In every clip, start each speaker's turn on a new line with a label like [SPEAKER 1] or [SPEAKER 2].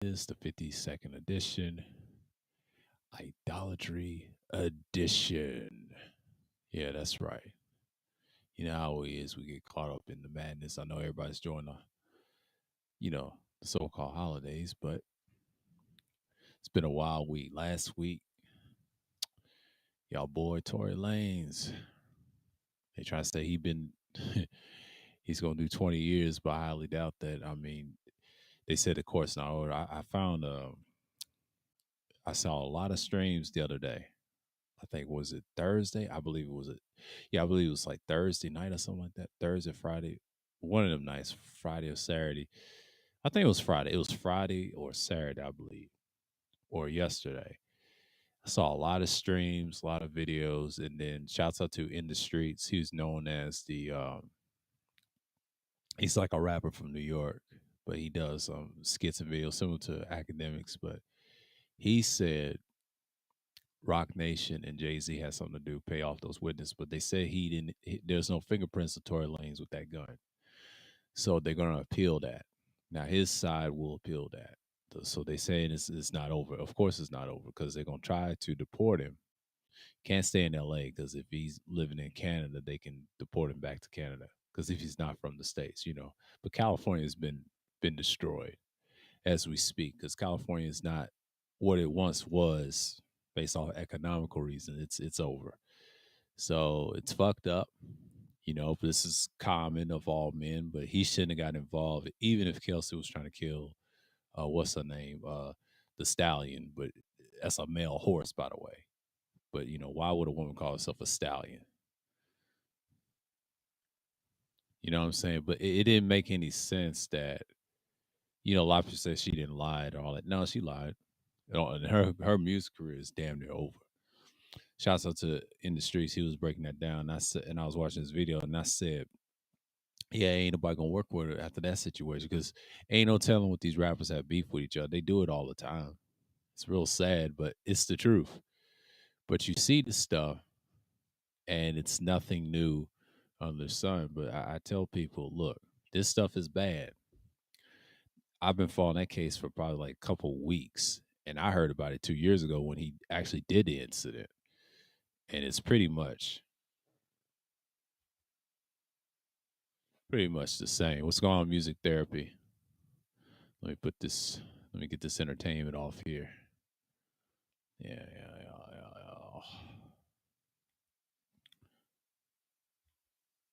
[SPEAKER 1] Is the 52nd edition, Idolatry edition. Yeah, that's right. You know how it is. We get caught up in the madness. I know everybody's enjoying the so-called holidays, but it's been a wild week. Last week, y'all boy Tory Lanez, they try to say he's gonna do 20 years, but I highly doubt that. I mean, they said the court's not over. I found I saw a lot of streams the other day. I think was it Thursday? I believe it was it. Yeah, I believe it was like Thursday night or something like that. Thursday, Friday, one of them nights, Friday or Saturday. I think it was Friday. It was Friday or Saturday, I believe, or yesterday. I saw a lot of streams, a lot of videos, and then shouts out to In the Streets. He's known as he's like a rapper from New York, but he does skits and videos similar to academics. But he said Rock Nation and Jay Z had something to do, pay off those witnesses. But they said he didn't. There's no fingerprints of Tory Lanez with that gun, so they're going to appeal that. Now his side will appeal that. So they saying it's not over. Of course, it's not over because they're going to try to deport him. Can't stay in L.A. because if he's living in Canada, they can deport him back to Canada. Because if he's not from the states. But California has been destroyed as we speak because California is not what it once was based off economical reasons. It's over. So it's fucked up. This is common of all men, but he shouldn't have got involved, even if Kelsey was trying to kill what's her name? The stallion, but that's a male horse, by the way. But why would a woman call herself a stallion? You know what I'm saying? But it didn't make any sense that, a lot of people say she didn't lie or all that. No, she lied. And her music career is damn near over. Shouts out to In the Streets. He was breaking that down. And I was watching this video and I said, yeah, ain't nobody gonna work with her after that situation because ain't no telling what these rappers have beef with each other. They do it all the time. It's real sad, but it's the truth. But you see this stuff and it's nothing new under the sun. But I tell people, look, this stuff is bad. I've been following that case for probably like a couple weeks, and I heard about it 2 years ago when he actually did the incident, and it's pretty much the same. What's going on, music therapy? Let me put this. Let me get this entertainment off here. Yeah.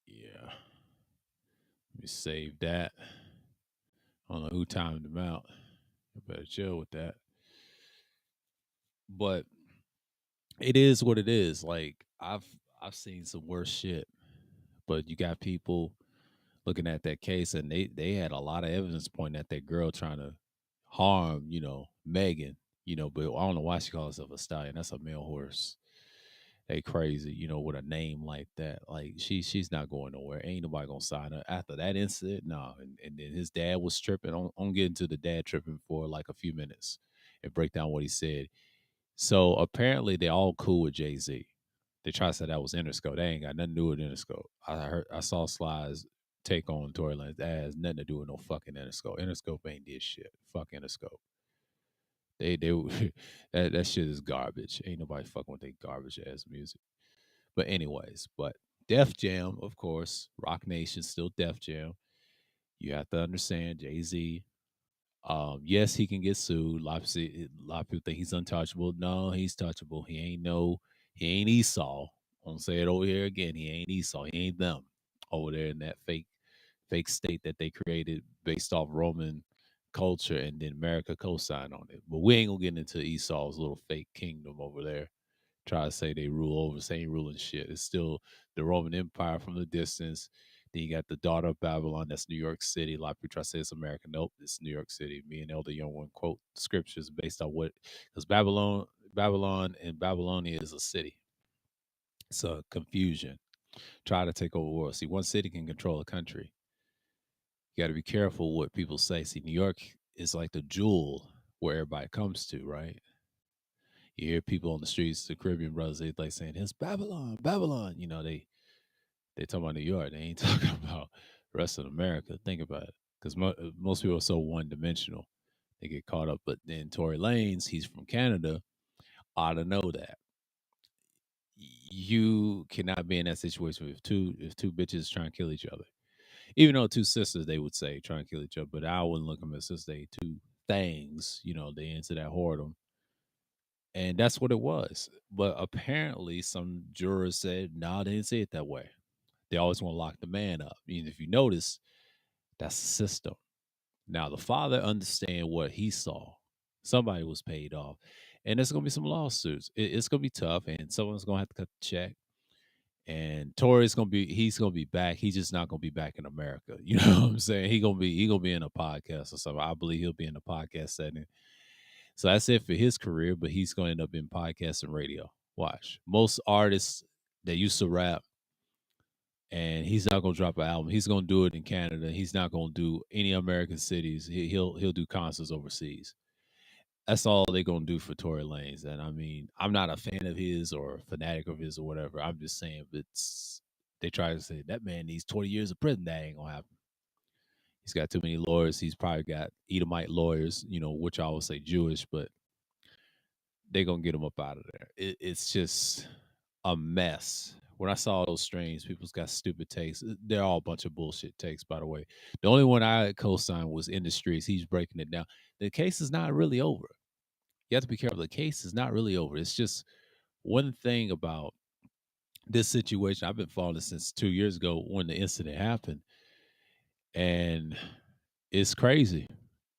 [SPEAKER 1] Yeah. Let me save that. I don't know who timed him out. I better chill with that. But it is what it is. Like I've seen some worse shit, but you got people looking at that case, and they had a lot of evidence pointing at that girl trying to harm, Megan. But I don't know why she calls herself a stallion. That's a male horse. They crazy, with a name like that. Like she's not going nowhere. Ain't nobody gonna sign her after that incident. No. And then his dad was tripping. On getting to the dad tripping for like a few minutes and break down what he said. So apparently they all cool with Jay Z. They try to say that was Interscope. They ain't got nothing to do with Interscope. I saw Sly's take on Tory Lanez. That has nothing to do with no fucking Interscope. Interscope ain't did shit. Fuck Interscope. They that shit is garbage. Ain't nobody fucking with their garbage ass music. But anyways, but Def Jam, of course, Rock Nation still Def Jam. You have to understand Jay Z. Yes, he can get sued. A lot of people think he's untouchable. No, he's touchable. He ain't Esau. I'm gonna say it over here again. He ain't Esau. He ain't them over there in that fake state that they created based off Roman culture, and then America co-signed on it. But we ain't gonna get into Esau's little fake kingdom over there. Try to say they rule over, same ruling shit. It's still the Roman Empire from the distance. Then you got the daughter of Babylon, that's New York City. A lot of people try to say it's America. Nope, it's New York City. Me and Elder Young one quote scriptures based on what, because Babylon and Babylonia is a city. It's a confusion. Try to take over the world. See, one city can control a country. You got to be careful what people say. See, New York is like the jewel where everybody comes to, right? You hear people on the streets, the Caribbean brothers, they like saying, "It's Babylon, Babylon." They talking about New York. They ain't talking about the rest of America. Think about it, because most people are so one dimensional. They get caught up. But then Tory Lanez, he's from Canada, ought to know that you cannot be in that situation if two bitches trying to kill each other. Even though two sisters, they would say trying to kill each other, but I wouldn't look at them as sisters. They two things, they into that whoredom, and that's what it was. But apparently, some jurors said, "No, nah, they didn't say it that way. They always want to lock the man up." I mean, if you notice, that's the system. Now the father understand what he saw. Somebody was paid off, and there's gonna be some lawsuits. It's gonna be tough, and someone's gonna have to cut the check. And Tory's he's gonna be back. He's just not gonna be back in America. You know what I'm saying? He gonna be in a podcast or something. I believe he'll be in a podcast setting. So that's it for his career, but he's gonna end up in podcast and radio. Watch. Most artists that used to rap, and he's not gonna drop an album. He's gonna do it in Canada. He's not gonna do any American cities. He'll do concerts overseas. That's all they're gonna do for Tory Lanez. And I mean, I'm not a fan of his or a fanatic of his or whatever. I'm just saying, it's they try to say that man needs 20 years of prison. That ain't gonna happen. He's got too many lawyers. He's probably got Edomite lawyers, which I would say Jewish, but they're gonna get him up out of there. It's just a mess. When I saw those streams, people's got stupid takes. They're all a bunch of bullshit takes, by the way. The only one I co-signed was in the streets. He's breaking it down. The case is not really over. You have to be careful. The case is not really over. It's just one thing about this situation. I've been following it since 2 years ago when the incident happened, and it's crazy.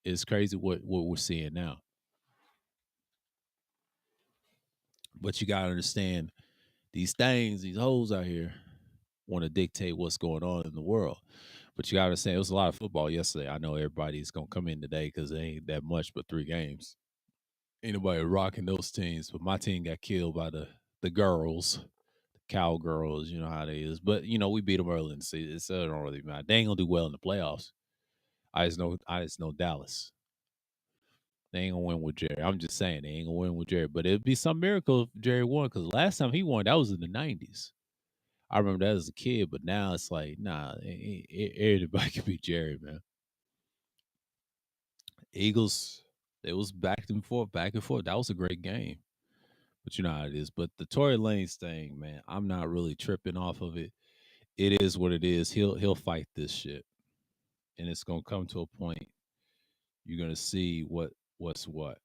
[SPEAKER 1] It's crazy what we're seeing now. But you gotta understand these things, these hoes out here want to dictate what's going on in the world. But you gotta understand, it was a lot of football yesterday. I know everybody's gonna come in today because it ain't that much but 3 games. Ain't nobody rocking those teams, but my team got killed by the girls, cowgirls, you know how they is. But we beat them early in the season, so it don't really matter. They ain't gonna do well in the playoffs. I just know Dallas. They ain't gonna win with Jerry. I'm just saying they ain't gonna win with Jerry. But it'd be some miracle if Jerry won, because last time he won, that was in the '90s. I remember that as a kid, but now it's like, nah, everybody can beat Jerry, man. Eagles, it was back and forth, back and forth. That was a great game. But you know how it is. But the Tory Lanez thing, man, I'm not really tripping off of it. It is what it is. He'll fight this shit, and it's gonna come to a point. You're gonna see what's what.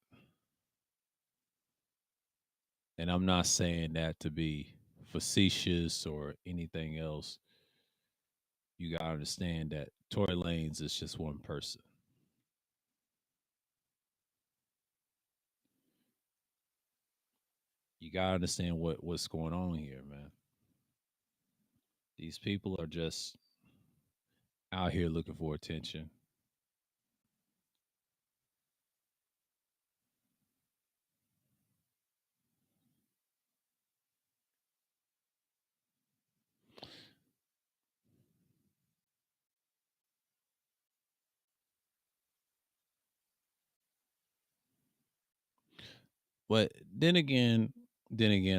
[SPEAKER 1] And I'm not saying that to be facetious or anything else. You gotta understand that Tory Lanez is just one person. You gotta understand what's going on here, man. These people are just out here looking for attention. But then again,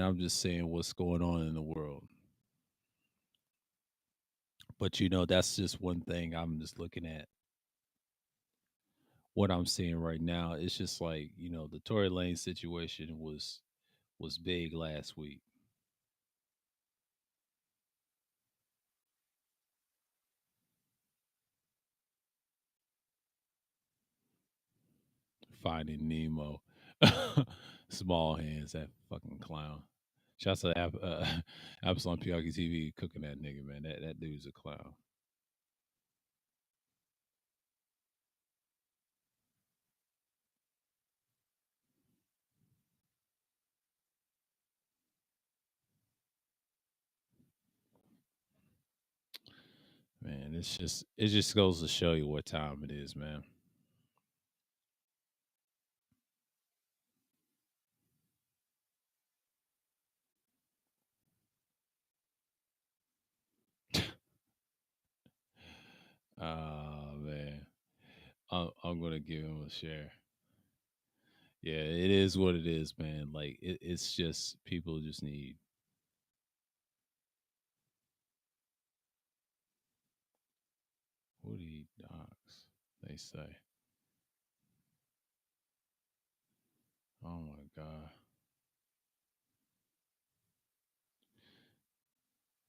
[SPEAKER 1] I'm just saying what's going on in the world. But that's just one thing. I'm just looking at what I'm seeing right now. It's just like, the Tory Lane situation was big last week. Finding Nemo. Small hands, that fucking clown. Shouts to Absalom Piaki TV cooking that nigga, man. That dude's a clown. Man, it just goes to show you what time it is, man. Oh man. I'm gonna give him a share. Yeah, it is what it is, man. Like it's just people just need. What do you docs? They say. God.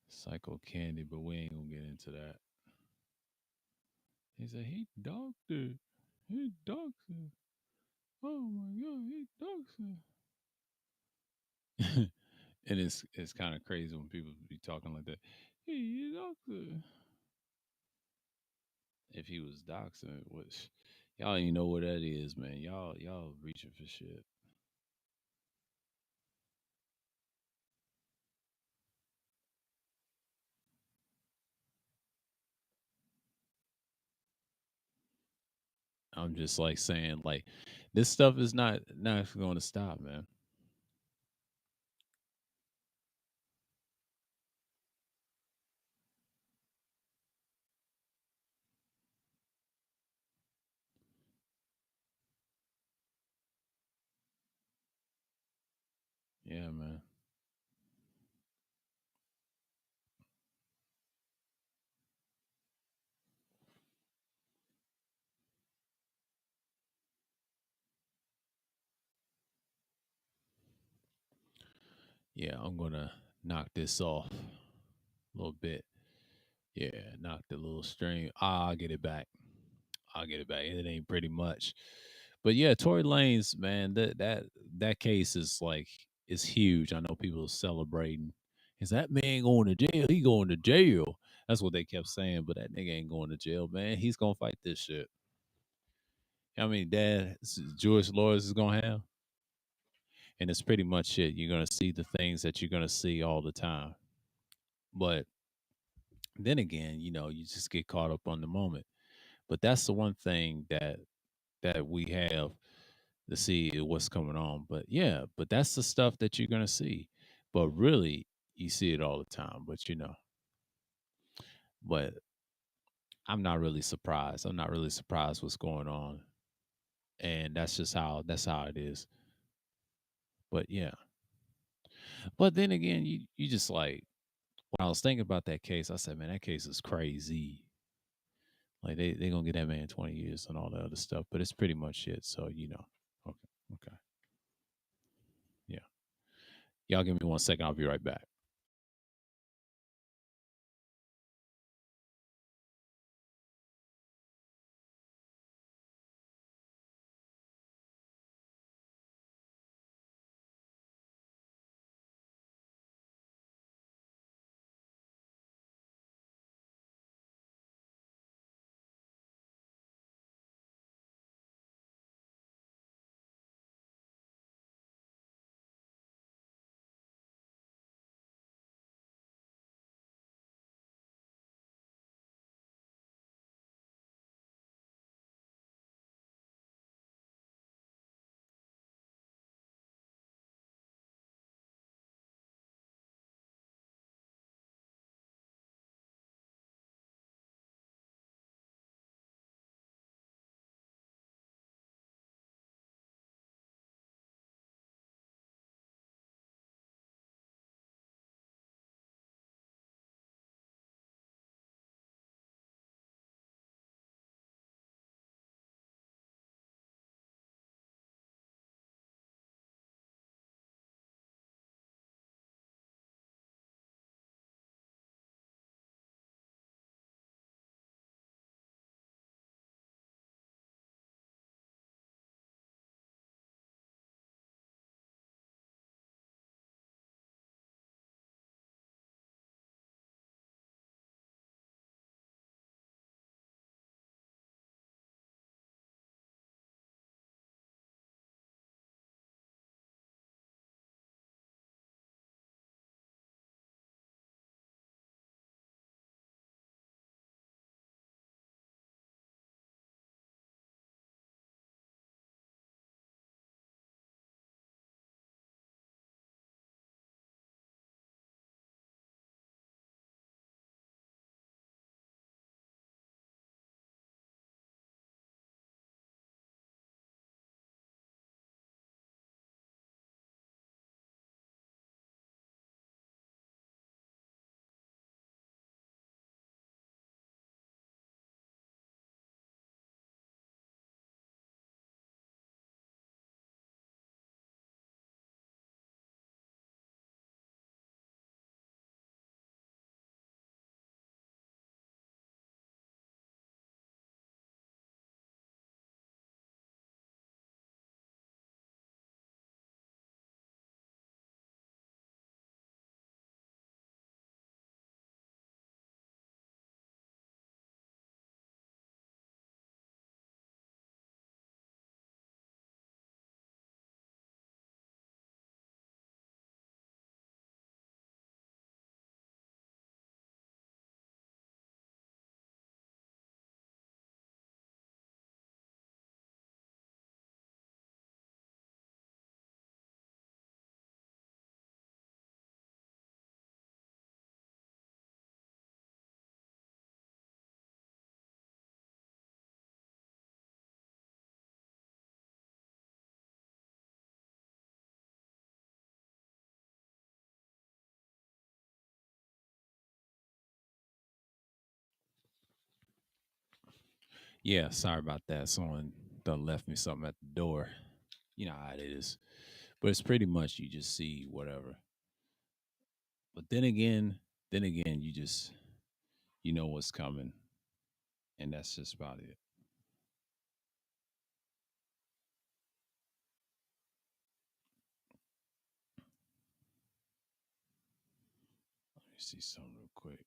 [SPEAKER 1] Psycho Candy, but we ain't gonna get into that. He said he doctor. He doctor. Oh my god, he doctor. And it's kind of crazy when people be talking like that. Hey, doctor. If he was doxing, which y'all don't even know what that is, man. Y'all reaching for shit. I'm just like saying like this stuff is not going to stop, man. Yeah, man. Yeah, I'm gonna knock this off a little bit. Yeah, knock the little stream. I'll get it back. I'll get it back. It ain't pretty much. But yeah, Tory Lanez, man, that case is like is huge. I know people are celebrating. Is that man going to jail? He going to jail. That's what they kept saying, but that nigga ain't going to jail, man. He's gonna fight this shit. I mean, dad, Jewish lawyers is gonna have, and it's pretty much it. You're gonna see the things that you're gonna see all the time. But then again, you just get caught up on the moment. But that's the one thing that we have to see what's coming on. But yeah, but that's the stuff that you're gonna see. But really, you see it all the time. But I'm not really surprised. I'm not really surprised what's going on, and that's how it is. But yeah, but then again, you just like when I was thinking about that case, I said, man, that case is crazy. Like they gonna get that man 20 years and all that other stuff, but it's pretty much it. So okay, okay, yeah. Y'all give me 1 second. I'll be right back. Yeah, sorry about that. Someone done left me something at the door. You know how it is. But it's pretty much you just see whatever. But then again, you know what's coming, and that's just about it. Let me see something real quick.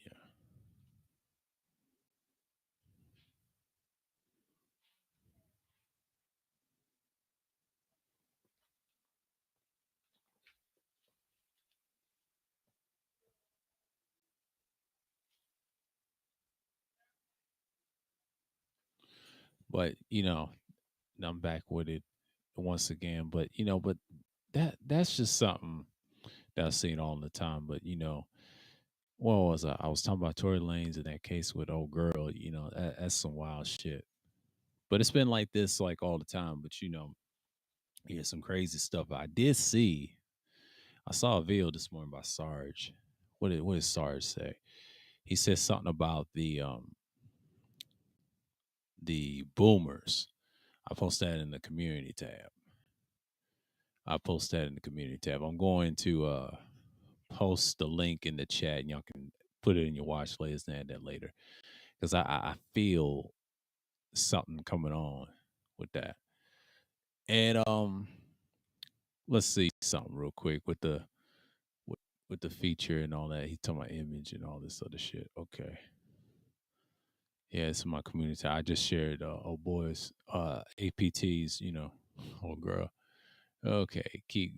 [SPEAKER 1] Yeah. But I'm back with it once again. But but that's just something that I've seen all the time. But what was I? I was talking about Tory Lanez in that case with old girl. That's some wild shit. But it's been like this like all the time. But yeah, some crazy stuff. I did see. I saw a video this morning by Sarge. What did Sarge say? He said something about the boomers. I posted that in the community tab. I post that in the community tab. I'm going to post the link in the chat, and y'all can put it in your watch list and add that later because I feel something coming on with that. And let's see something real quick with, with the feature and all that. He talking about image and all this other shit. Okay. Yeah, it's in my community. I just shared oh boys, APTs, oh girl. Okay, keep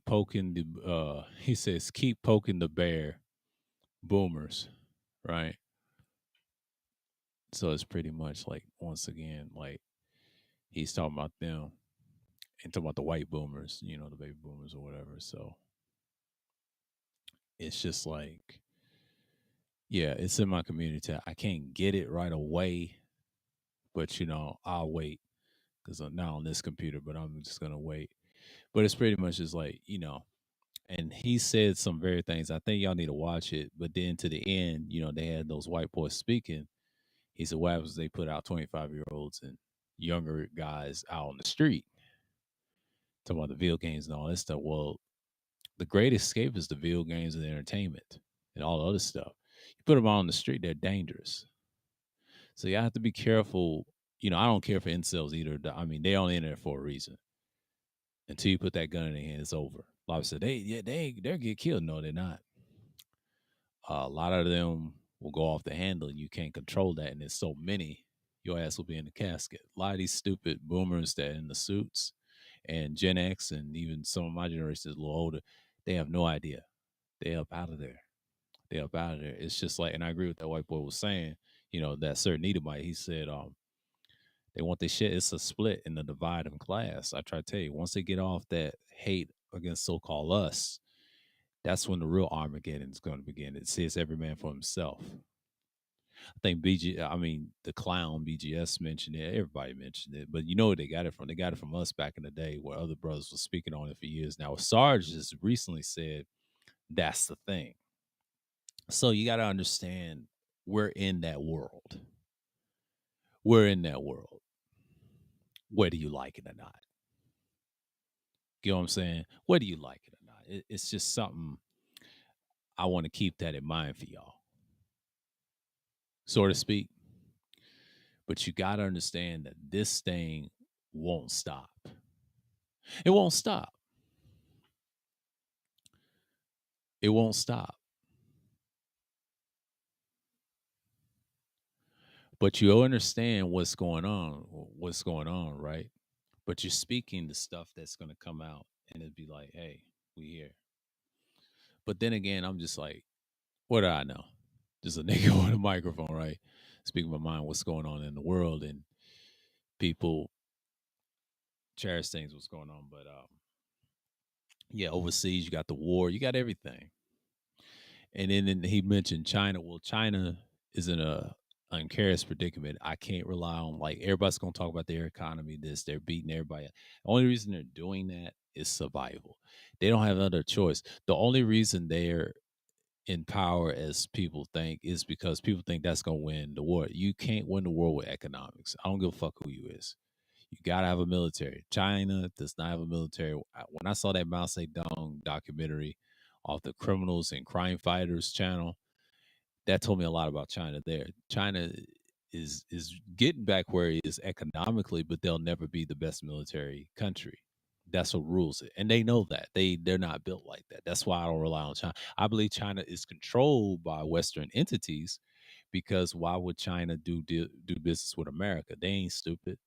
[SPEAKER 1] poking the he says keep poking the bear, boomers, right? So it's pretty much like once again, like he's talking about them and talking about the white boomers, the baby boomers or whatever. So it's just like, yeah, it's in my community. I can't get it right away, but I'll wait because I'm not on this computer, but I'm just gonna wait. But it's pretty much just like, and he said some very things. I think y'all need to watch it. But then to the end, they had those white boys speaking. He said, what happens if they put out 25-year-olds and younger guys out on the street? Talking about the video games and all that stuff. Well, the great escape is the video games and the entertainment and all the other stuff. You put them out on the street, they're dangerous. So you have to be careful. I don't care for incels either. I mean, they on the internet for a reason. Until you put that gun in their hand, it's over. A lot of said they'll get killed. No, they're not. A lot of them will go off the handle. You can't control that, and there's so many. Your ass will be in the casket. A lot of these stupid boomers that in the suits and Gen X and even some of my generation is a little older, they have no idea. They up out of there. They up out of there. It's just like, and I agree with that white boy was saying, that certain Edomite, he said, they want this shit. It's a split in the divide of class. I try to tell you, once they get off that hate against so-called us, that's when the real Armageddon is going to begin. It says every man for himself. I think I mean, the clown BGS mentioned it. Everybody mentioned it, but you know where they got it from? They got it from us back in the day, where other brothers were speaking on it for years. Now, Sarge just recently said that's the thing. So you got to understand, we're in that world. We're in that world, whether you like it or not. You know what I'm saying? Whether you like it or not, it's just something I want to keep that in mind for y'all, so to speak. But you got to understand that this thing won't stop. It won't stop. It won't stop. But you understand what's going on, right? But you're speaking the stuff that's going to come out, and it'd be like, hey, we here. But then again, I'm just like, what do I know? Just a nigga with a microphone, right? Speaking my mind, what's going on in the world, and people cherish things, what's going on. But yeah, overseas, you got the war, you got everything. And then he mentioned China. Well, China is in a precarious predicament. I can't rely on, like, everybody's gonna talk about their economy. This, they're beating everybody. The only reason they're doing that is survival. They don't have other choice. The only reason they're in power, as people think, is because people think that's gonna win the war. You can't win the war with economics. I don't give a fuck who you is. You gotta have a military. China does not have a military. When I saw that Mao Zedong documentary off the Criminals and Crime Fighters channel, that told me a lot about China there. China is getting back where it is economically, but they'll never be the best military country. That's what rules it. And they know that. They're not built like that. That's why I don't rely on China. I believe China is controlled by Western entities, because why would China do business with America? They ain't stupid.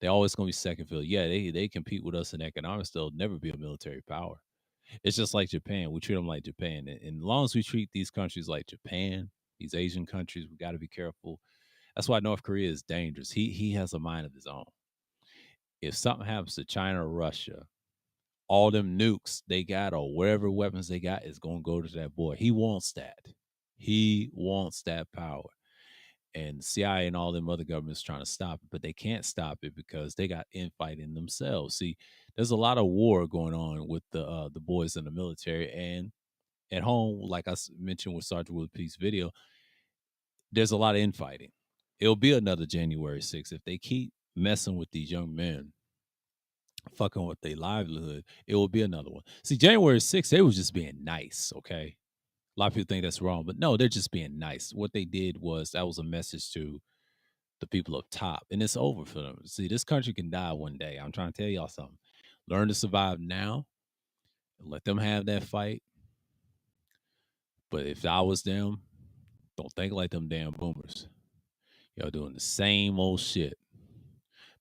[SPEAKER 1] They always gonna be second field. Yeah, they compete with us in economics. They'll never be a military power. It's just like Japan. We treat them like Japan, and as long as we treat these countries like Japan, these Asian countries, we got to be careful. That's why North Korea is dangerous. He has a mind of his own. If something happens to China or Russia, all them nukes they got or whatever weapons they got is gonna go to that boy. He wants that. He wants that power. And CIA and all them other governments trying to stop it, but they can't stop it because they got infighting themselves. See, there's a lot of war going on with the boys in the military, and at home, like mentioned with Sergeant Wood Peace video, there's a lot of infighting. It'll be another January 6th if they keep messing with these young men, fucking with their livelihood. It will be another one. See, January 6th, they was just being nice. Okay, a lot of people think that's wrong, but no, they're just being nice. What they did was, that was a message to the people up top, and it's over for them. See, this country can die one day. I'm trying to tell y'all something. Learn to survive now. Let them have that fight. But if I was them, don't think like them damn boomers. Y'all doing the same old shit.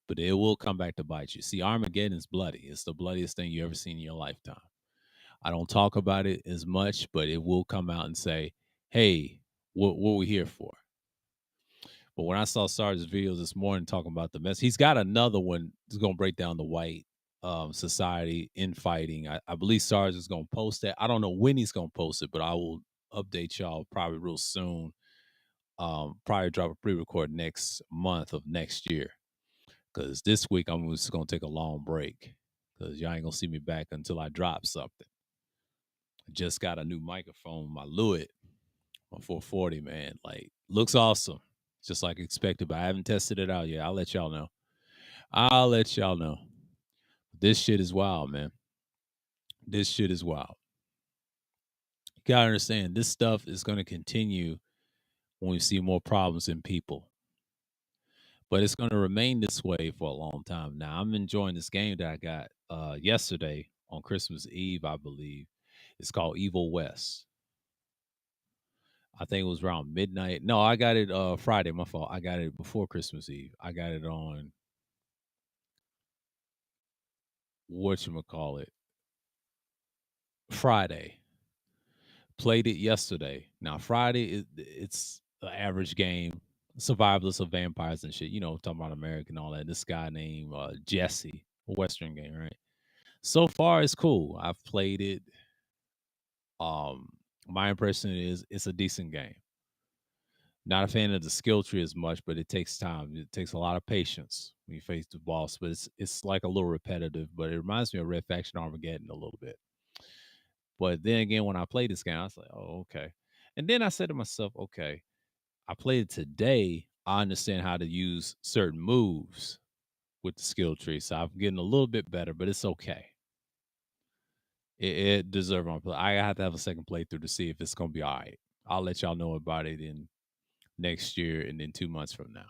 [SPEAKER 1] But it will come back to bite you. See, Armageddon is bloody. It's the bloodiest thing you ever seen in your lifetime. I don't talk about it as much, but it will come out and say, hey, what we here for? But when I saw Sarge's videos this morning talking about the mess, he's got another one that's going to break down the white society infighting. I believe Sarge is going to post that. I don't know when he's going to post it, but I will update y'all probably real soon. Probably drop a pre-record next month of next year, because this week I'm just going to take a long break, because y'all ain't going to see me back until I drop something. I just got a new microphone, my LII, my 440, man. Like, looks awesome, just like expected, but I haven't tested it out yet. I'll let y'all know. I'll let y'all know. This shit is wild, man. This shit is wild. You gotta understand, this stuff is going to continue when we see more problems in people, but it's going to remain this way for a long time. Now, I'm enjoying this game that I got yesterday on Christmas Eve, I believe. It's called Evil West. I think it was around midnight. No, I got it Friday. My fault. I got it before Christmas Eve. I got it on whatchamacallit, Friday. Played it yesterday. Now Friday it's an average game, survivalists of vampires and shit. You know, talking about American and all that. This guy named Jesse, a Western game, right? So far, it's cool. I've played it. Um, my impression is it's a decent game. Not a fan of the skill tree as much, but it takes time. It takes a lot of patience when you face the boss. But it's like a little repetitive. But it reminds me of Red Faction Armageddon a little bit. But then again, when I played this game, I was like, oh, okay. And then I said to myself, okay, I played it today. I understand how to use certain moves with the skill tree. So I'm getting a little bit better, but it's okay. It deserves my play. I have to have a second playthrough to see if it's gonna be all right. I'll let y'all know about it in next year and then 2 months from now,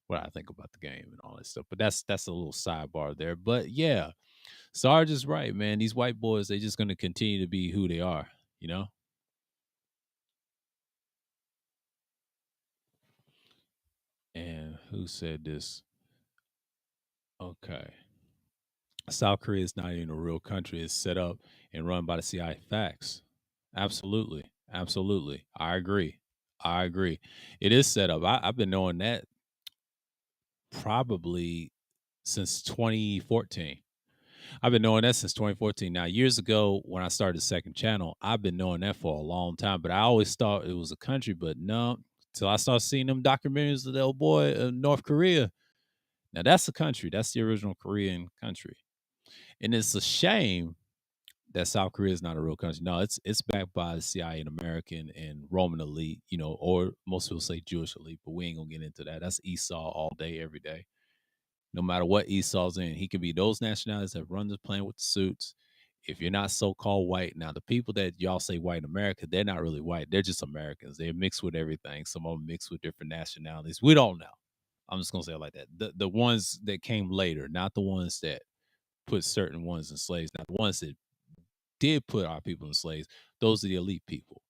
[SPEAKER 1] what I think about the game and all that stuff. But that's a little sidebar there. But yeah, Sarge is right, man. These white boys, they just gonna continue to be who they are, you know? And who said this? Okay. South Korea is not even a real country. It's set up and run by the CIA. Facts. Absolutely. Absolutely. I agree. I agree. It is set up. I've been knowing that probably since 2014. I've been knowing that since 2014. Now, years ago, when I started the second channel, I've been knowing that for a long time, but I always thought it was a country, but no, Till I started seeing them documentaries of the old boy in North Korea. Now that's the country. That's the original Korean country. And it's a shame that South Korea is not a real country. No, it's backed by the CIA and American and Roman elite, or most people say Jewish elite, but we ain't gonna get into that. That's Esau all day, every day. No matter what Esau's in, he can be those nationalities that run the plane with the suits. If you're not so-called white, now the people that y'all say white in America, they're not really white. They're just Americans. They're mixed with everything. Some of them mixed with different nationalities. We don't know. I'm just gonna say it like that. The ones that came later, not the ones that put certain ones in slaves. Now the ones that did put our people in slaves, those are the elite people.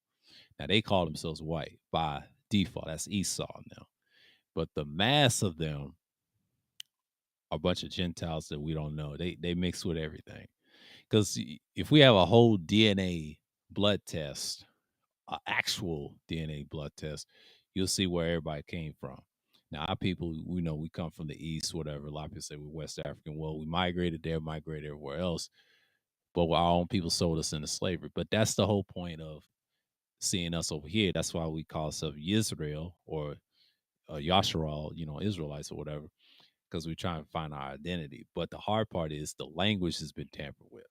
[SPEAKER 1] Now they call themselves white by default. That's Esau now. But the mass of them are a bunch of Gentiles that we don't know. They mix with everything. Because if we have a whole DNA blood test, an actual DNA blood test, you'll see where everybody came from. Now, our people, we know we come from the East, whatever. A lot of people say we're West African. Well, we migrated there, migrated everywhere else, but our own people sold us into slavery. But that's the whole point of seeing us over here. That's why we call ourselves Yisrael or Yasharal, Israelites or whatever, because we're trying to find our identity. But the hard part is the language has been tampered with.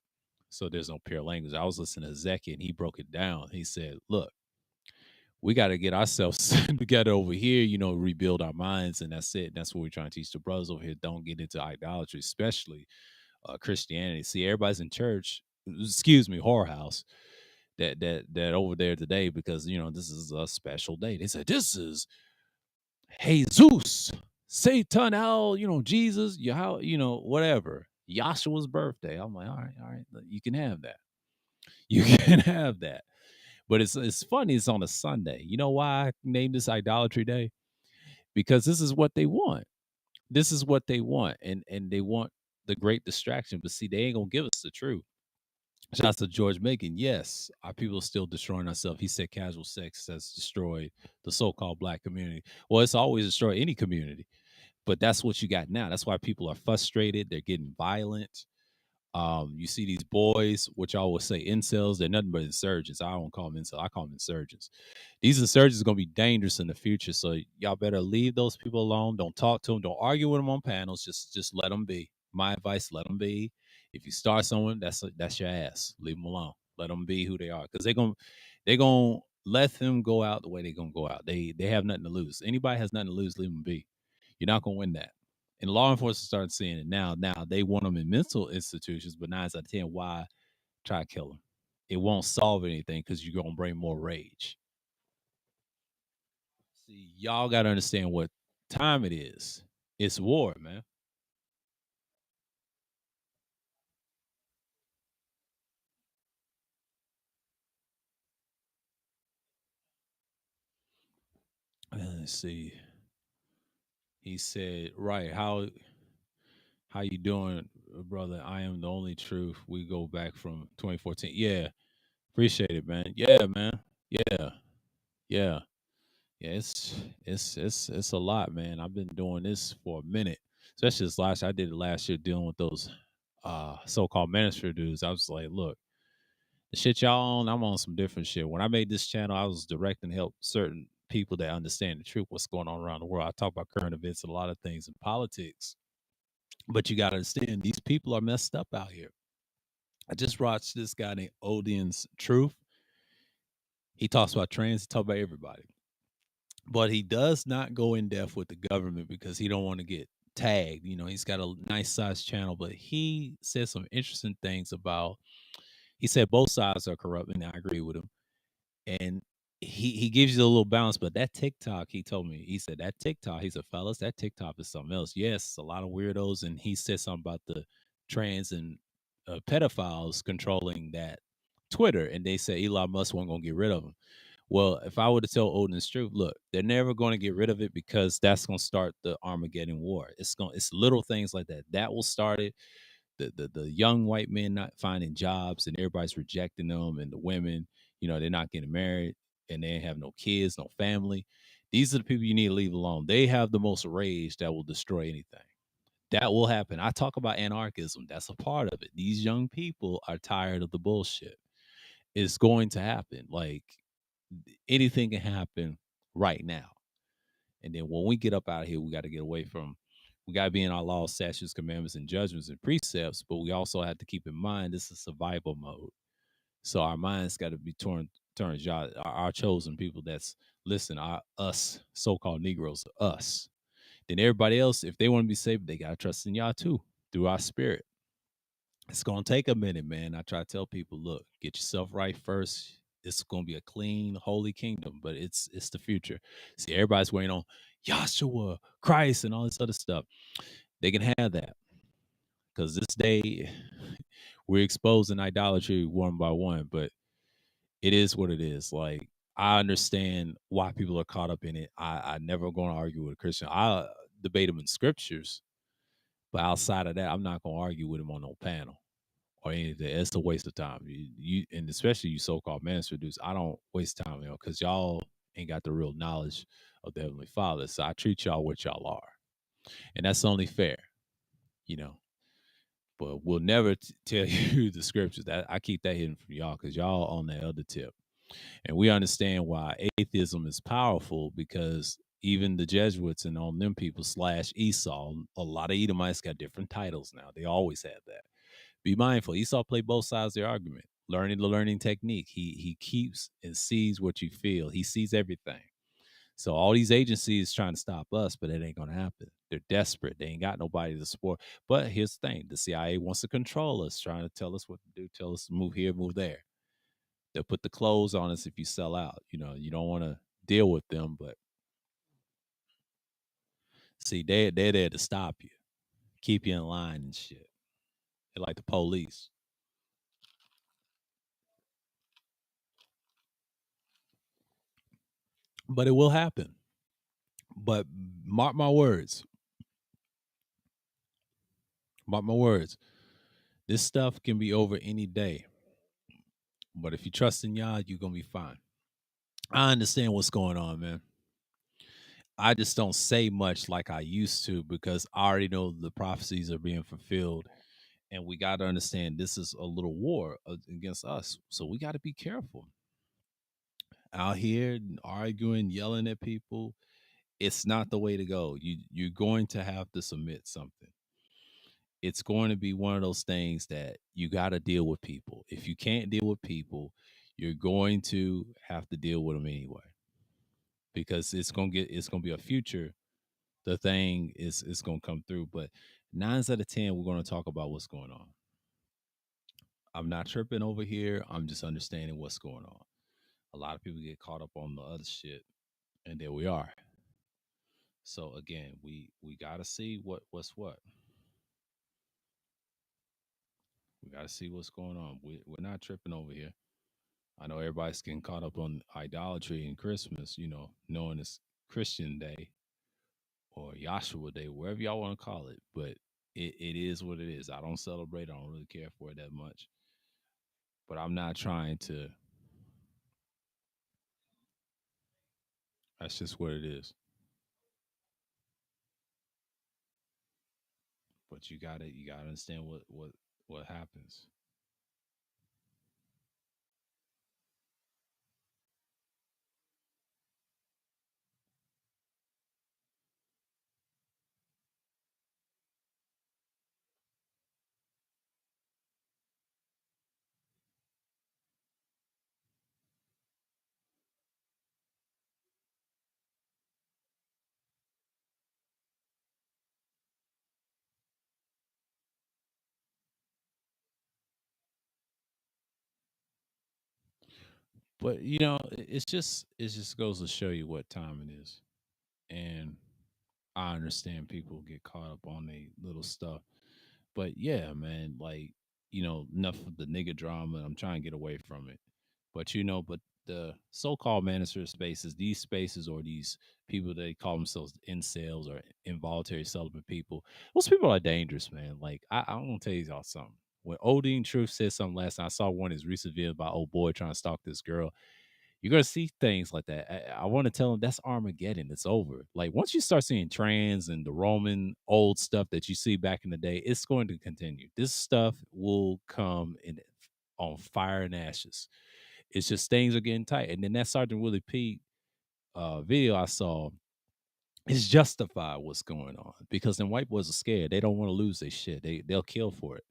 [SPEAKER 1] So there's no pure language. I was listening to Zeki and he broke it down. He said, look, we got to get ourselves together over here, rebuild our minds. And that's it. That's what we're trying to teach the brothers over here. Don't get into idolatry, especially Christianity. See, everybody's in church, excuse me, whorehouse, that over there today because, this is a special day. They said, this is Jesus, Satan, how, Jesus, how, whatever. Yahshua's birthday. I'm like, all right, you can have that. You can have that. But it's funny. It's on a Sunday. You know why I named this Idolatry Day? Because this is what they want. This is what they want, and they want the great distraction. But see, they ain't gonna give us the truth. Shout out to George Macon. Yes, our people are still destroying ourselves. He said casual sex has destroyed the so-called black community. Well, it's always destroyed any community, but that's what you got now. That's why people are frustrated. They're getting violent. You see these boys, which I always say incels, they're nothing but insurgents. I don't call them incels, I call them insurgents. These insurgents are gonna be dangerous in the future. So y'all better leave those people alone. Don't talk to them. Don't argue with them on panels. Just let them be. My advice: let them be. If you start someone, that's your ass. Leave them alone. Let them be who they are, because they're gonna let them go out the way they're gonna go out. They have nothing to lose. Anybody has nothing to lose, leave them be. You're not gonna win that. And law enforcement started seeing it now. Now they want them in mental institutions, but 9 out of 10, why try to kill them? It won't solve anything because you're gonna bring more rage. See, y'all gotta understand what time it is. It's war, man. Let's see. He said, "Right, how you doing, brother? I am the only truth. We go back from 2014. Yeah, appreciate it, man. Yeah, man. Yeah, yeah. Yeah, it's a lot, man. I've been doing this for a minute, especially this last year. I did it last year dealing with those so-called minister dudes. I was like, look, the shit y'all on, I'm on some different shit. When I made this channel, I was directing help certain people that understand the truth, what's going on around the world. I talk about current events, a lot of things in politics, but you got to understand these people are messed up out here. I just watched this guy named Odian's Truth. He talks about trans. He talks about everybody, but he does not go in depth with the government because he don't want to get tagged. He's got a nice sized channel, but he said some interesting things about. He said both sides are corrupt, and I agree with him. And he gives you a little balance, but that TikTok, he told me, he said that TikTok, he said, fellas, that TikTok is something else. Yes, a lot of weirdos, and he said something about the trans and pedophiles controlling that Twitter, and they said Elon Musk wasn't gonna get rid of them. Well, if I were to tell Odin's truth, look, they're never going to get rid of it because that's going to start the Armageddon war. It's little things like that that will start it. The young white men not finding jobs and everybody's rejecting them, and the women, they're not getting married and they have no kids, no family. These are the people you need to leave alone. They have the most rage that will destroy anything. That will happen. I talk about anarchism. That's a part of it. These young people are tired of the bullshit. It's going to happen. Like anything can happen right now. And then when we get up out of here, we got to get away from. We got to be in our laws, statutes, commandments, and judgments and precepts. But we also have to keep in mind this is survival mode. So our minds got to be turned. Y'all, our chosen people. That's listen. Our us, so-called Negroes, us. Then everybody else, if they want to be saved, they got to trust in y'all too through our spirit. It's gonna take a minute, man. I try to tell people, look, get yourself right first. It's gonna be a clean, holy kingdom, but it's the future. See, everybody's waiting on Yahshua, Christ, and all this other stuff. They can have that because this day we're exposing idolatry one by one, but it is what it is. Like I understand why people are caught up in it. I never going to argue with a Christian. I debate them in scriptures, but outside of that, I'm not gonna argue with him on no panel or anything. It's a waste of time. You and especially you so-called minister dudes, I don't waste time, because y'all ain't got the real knowledge of the Heavenly Father. So I treat y'all what y'all are, and that's only fair, you know. But we'll never tell you the scriptures. That I keep that hidden from y'all because y'all on that other tip, and we understand why atheism is powerful because even the Jesuits and on them people slash Esau, a lot of Edomites got different titles now. They always have that. Be mindful. Esau played both sides of the argument. Learning the learning technique. He keeps and sees what you feel. He sees everything. So all these agencies trying to stop us, but it ain't gonna happen. They're desperate. They ain't got nobody to support. But here's the thing: the CIA wants to control us, trying to tell us what to do, tell us to move here, move there. They'll put the clothes on us if you sell out. You don't want to deal with them, but see, they're there to stop you, keep you in line and shit. They're like the police. But it will happen. But mark my words, mark my words. This stuff can be over any day. But if you trust in Yah, you're gonna be fine. I understand what's going on, man. I just don't say much like I used to because I already know the prophecies are being fulfilled. And we got to understand this is a little war against us. So we got to be careful out here arguing, yelling at people. It's not the way to go. You're going to have to submit something. It's going to be one of those things that you got to deal with people. If you can't deal with people, you're going to have to deal with them anyway because it's gonna be a future. The thing is gonna come through, but 9 out of 10, we're gonna talk about what's going on. I'm not tripping over here. I'm just understanding what's going on. A lot of people get caught up on the other shit, and there we are. So again, we gotta see what's what. We gotta see what's going on. We're not tripping over here. I know everybody's getting caught up on idolatry and Christmas, knowing it's Christian Day or Joshua Day, wherever y'all want to call it. But it is what it is. I don't celebrate. I don't really care for it that much. But I'm not trying to. That's just what it is. But you gotta understand what happens. But it just goes to show you what time it is. And I understand people get caught up on the little stuff. But yeah, man, like, enough of the nigga drama. I'm trying to get away from it. But the so-called manosphere spaces, these spaces or these people they call themselves incels or involuntary celibate people, those people are dangerous, man. Like I'm gonna tell you all something. When Odin Truth said something last night, I saw one of his recent videos about old boy trying to stalk this girl. You're gonna see things like that. I want to tell them that's Armageddon. It's over. Like once you start seeing trans and the Roman old stuff that you see back in the day, it's going to continue. This stuff will come in on fire and ashes. It's just things are getting tight. And then that Sergeant Willie P video I saw, It's justified what's going on because them white boys are scared. They don't want to lose their shit. They'll kill for it.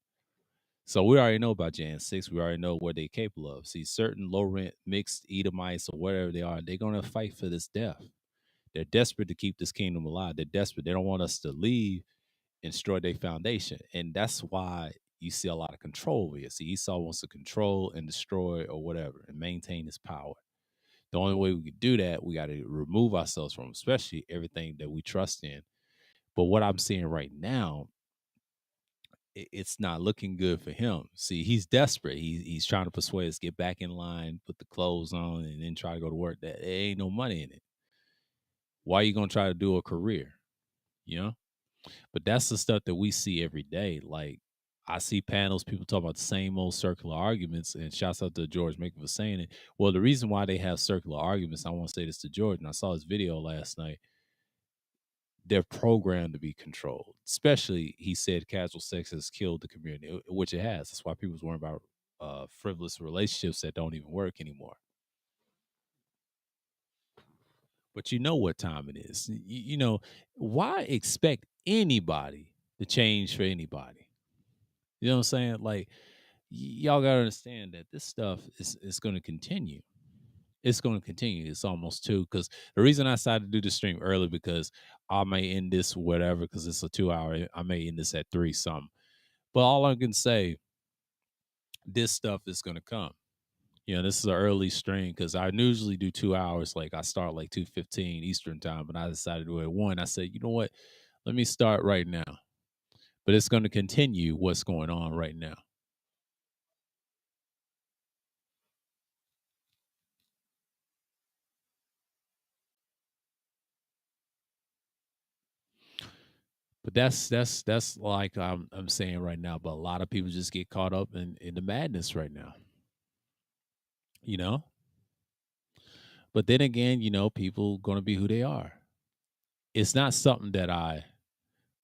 [SPEAKER 1] So we already know about Jan 6. We already know what they're capable of. See, certain low rent mixed Edomites or whatever they are, they're gonna fight for this death. They're desperate to keep this kingdom alive. They're desperate. They don't want us to leave and destroy their foundation. And that's why you see a lot of control over here. See, Esau wants to control and destroy or whatever and maintain his power. The only way we can do that, we got to remove ourselves from, especially everything that we trust in. But what I'm seeing right now, it's not looking good for him. See, he's desperate. He's trying to persuade us get back in line, put the clothes on, and then try to go to work. That there ain't no money in it. Why are you gonna try to do a career? You know. But that's the stuff that we see every day. Like I see panels, people talk about the same old circular arguments, and shouts out to George Maker for saying it. Well, the reason why they have circular arguments, I want to say this to George, and I saw his video last night. They're programmed to be controlled. Especially, he said casual sex has killed the community, which it has. That's why people's worrying about frivolous relationships that don't even work anymore. But you know what time it is. You know, why expect anybody to change for anybody? You know what I'm saying? Like, y'all gotta understand that this stuff is going to continue. It's going to continue. It's almost two. Because the reason I decided to do the stream early because I may end this whatever because it's a 2 hour. I may end this at 3 something. But all I can say, this stuff is going to come. You know, this is an early stream because I usually do 2 hours. Like I start like 2:15 Eastern time, but I decided to do it at 1. I said, you know what? Let me start right now. But it's going to continue what's going on right now. But that's like I'm saying right now. But a lot of people just get caught up in the madness right now. You know. But then again, you know, people gonna be who they are. It's not something that I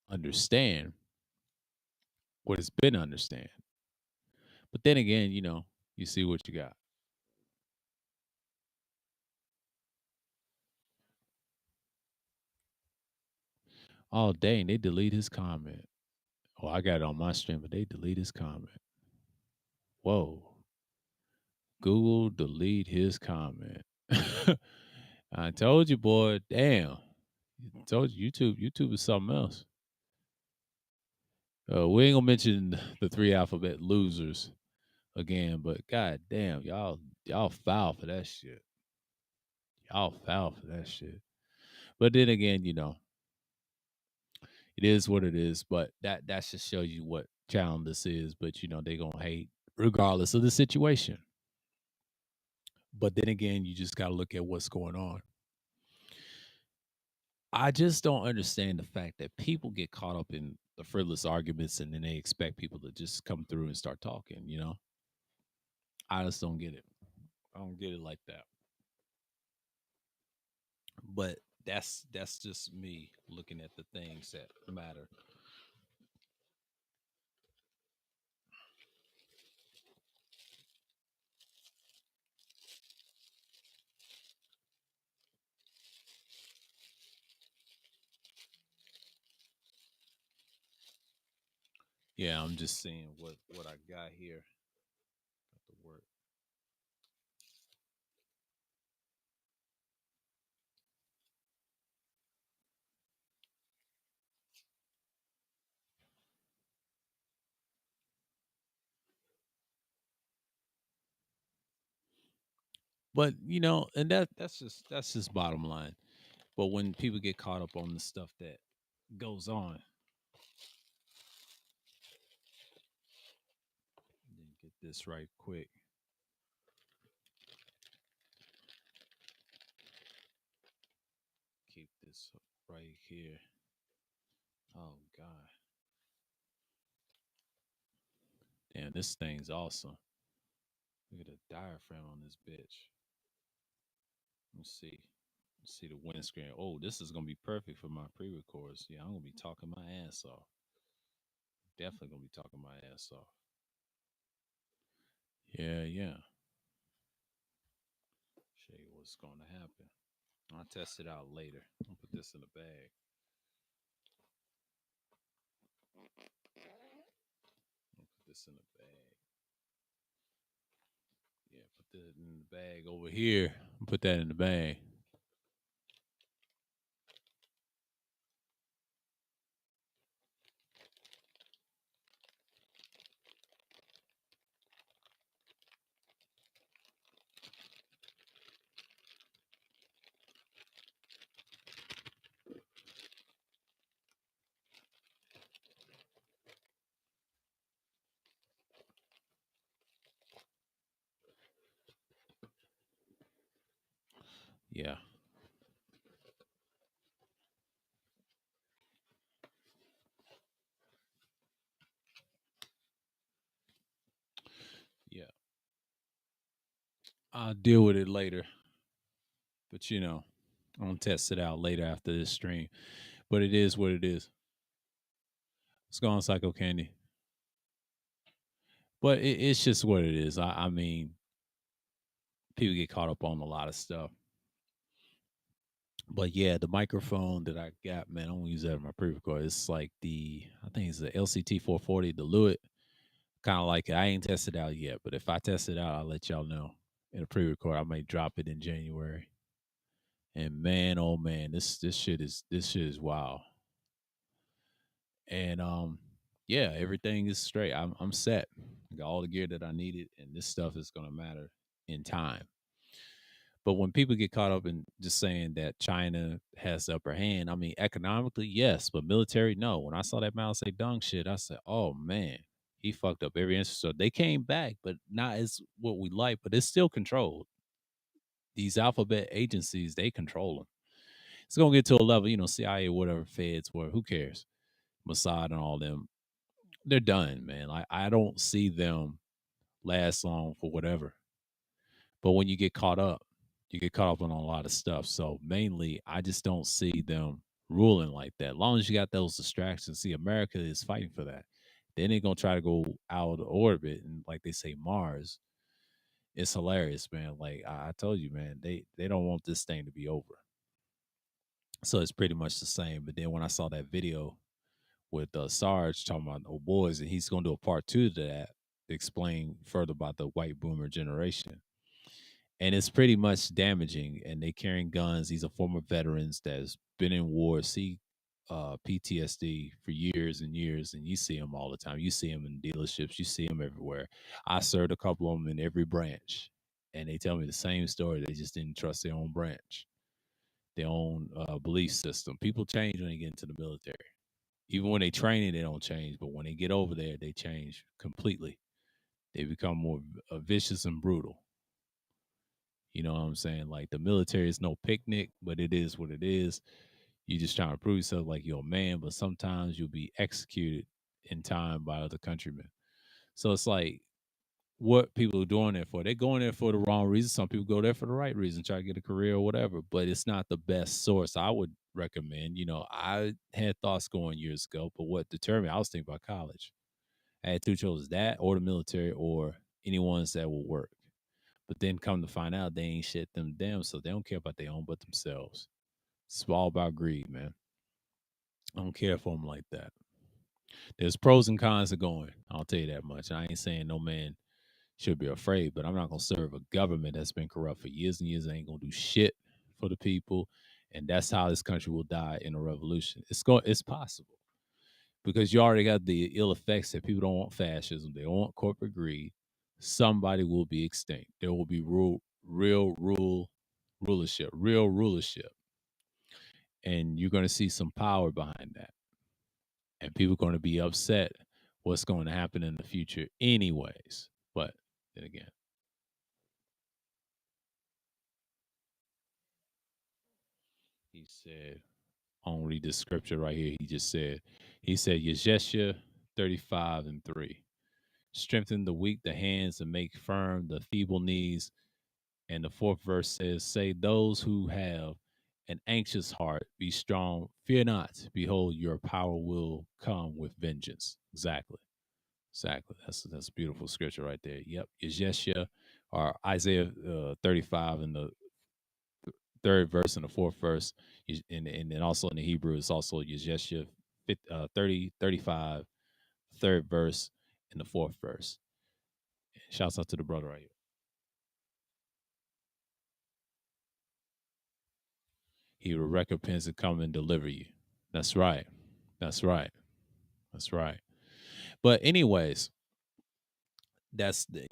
[SPEAKER 1] understand what it's been understand. But then again, you know, you see what you got. Oh dang, they delete his comment. Oh, I got it on my stream, but they delete his comment. Whoa. Google delete his comment. I told you, boy. Damn. I told you, YouTube is something else. We ain't gonna mention the three alphabet losers again, but god damn, y'all foul for that shit. Y'all foul for that shit. But then again, you know, it is what it is. But that just shows you what challenge this is. But you know, they gonna hate regardless of the situation. But then again, you just gotta look at what's going on. I just don't understand the fact that people get caught up in the frivolous arguments and then they expect people to just come through and start talking, you know? I just don't get it. I don't get it like that. But that's just me looking at the things that matter. Yeah, I'm just seeing what I got here. Got the work. But you know, and that's just bottom line. But when people get caught up on the stuff that goes on, then get this right quick. Keep this right here. Oh God. Damn, this thing's awesome. Look at the diaphragm on this bitch. Let's see. Let's see the windscreen. Oh, this is gonna be perfect for my pre-records. Yeah, I'm gonna be talking my ass off. Definitely gonna be talking my ass off. Yeah, yeah. Show you what's gonna happen. I'll test it out later. I'll put this in a bag. I'll put this in a bag. Yeah, put that in the bag over here. Put that in the bag. Yeah. Yeah. I'll deal with it later. But I'm gonna test it out later after this stream. But it is what it is. It's going Psycho Candy. But it's just what it is. I mean, people get caught up on a lot of stuff. But yeah, the microphone that I got, man, I don't use that in my pre-record. It's like I think it's the LCT 440, the LII. Kind of like it. I ain't tested out yet, but if I test it out, I'll let y'all know in a pre-record. I may drop it in January. And man, oh man, this shit is wow. And yeah, everything is straight. I'm set. I got all the gear that I needed, and this stuff is gonna matter in time. But when people get caught up in just saying that China has the upper hand, I mean, economically, yes, but military, no. When I saw that Mao Zedong shit, I said, oh man, he fucked up every inch. So they came back, but not as what we like, but it's still controlled. These alphabet agencies, they control them. It's gonna get to a level, CIA, whatever, feds, whatever, who cares? Mossad and all them, they're done, man. Like I don't see them last long for whatever. But when you get caught up on a lot of stuff. So mainly, I just don't see them ruling like that. As long as you got those distractions, see, America is fighting for that. Then they're gonna try to go out of orbit and, like they say, Mars. It's hilarious, man. Like I told you, man, they don't want this thing to be over. So it's pretty much the same. But then when I saw that video with Sarge talking about oh boys, and he's gonna do a part two to that to explain further about the white boomer generation, and it's pretty much damaging. And they carrying guns. These are former veterans that's been in war, see PTSD for years and years, and you see them all the time. You see them in dealerships. You see them everywhere. I served a couple of them in every branch, and they tell me the same story. They just didn't trust their own branch, their own belief system. People change when they get into the military. Even when they training, they don't change, but when they get over there, they change completely. They become more vicious and brutal. You know what I'm saying? Like the military is no picnic, but it is what it is. You just trying to prove yourself like you're a man, but sometimes you'll be executed in time by other countrymen. So it's like what people are doing there for. They're going there for the wrong reason. Some people go there for the right reason, try to get a career or whatever, but it's not the best source. I would recommend, I had thoughts going years ago, but what determined I was thinking about college. I had two choices, that or the military or any ones that will work. But then come to find out they ain't shit them damn, so they don't care about their own but themselves. It's all about greed, man. I don't care for them like that. There's pros and cons of going. I'll tell you that much. I ain't saying no man should be afraid, but I'm not gonna serve a government that's been corrupt for years and years. Ain't gonna do shit for the people, and that's how this country will die in a revolution. It's possible because you already got the ill effects that people don't want fascism. They don't want corporate greed. Somebody will be extinct. There will be real rulership, and you're going to see some power behind that. And people are going to be upset what's going to happen in the future, anyways. But then again, he said, I'll read this scripture right here. He said, Yeshua 35:3. Strengthen the weak, the hands, and make firm the feeble knees. And the fourth verse says, say those who have an anxious heart, be strong, fear not. Behold, your power will come with vengeance. Exactly. Exactly. That's a beautiful scripture right there. Yep. Yeshua or Isaiah 35 and the third verse and the fourth verse. And then also in the Hebrew, it's also Yeshua 30, 35, third verse and the fourth verse. Shouts out to the brother right here. He will recompense and come and deliver you. That's right. That's right. That's right. But anyways,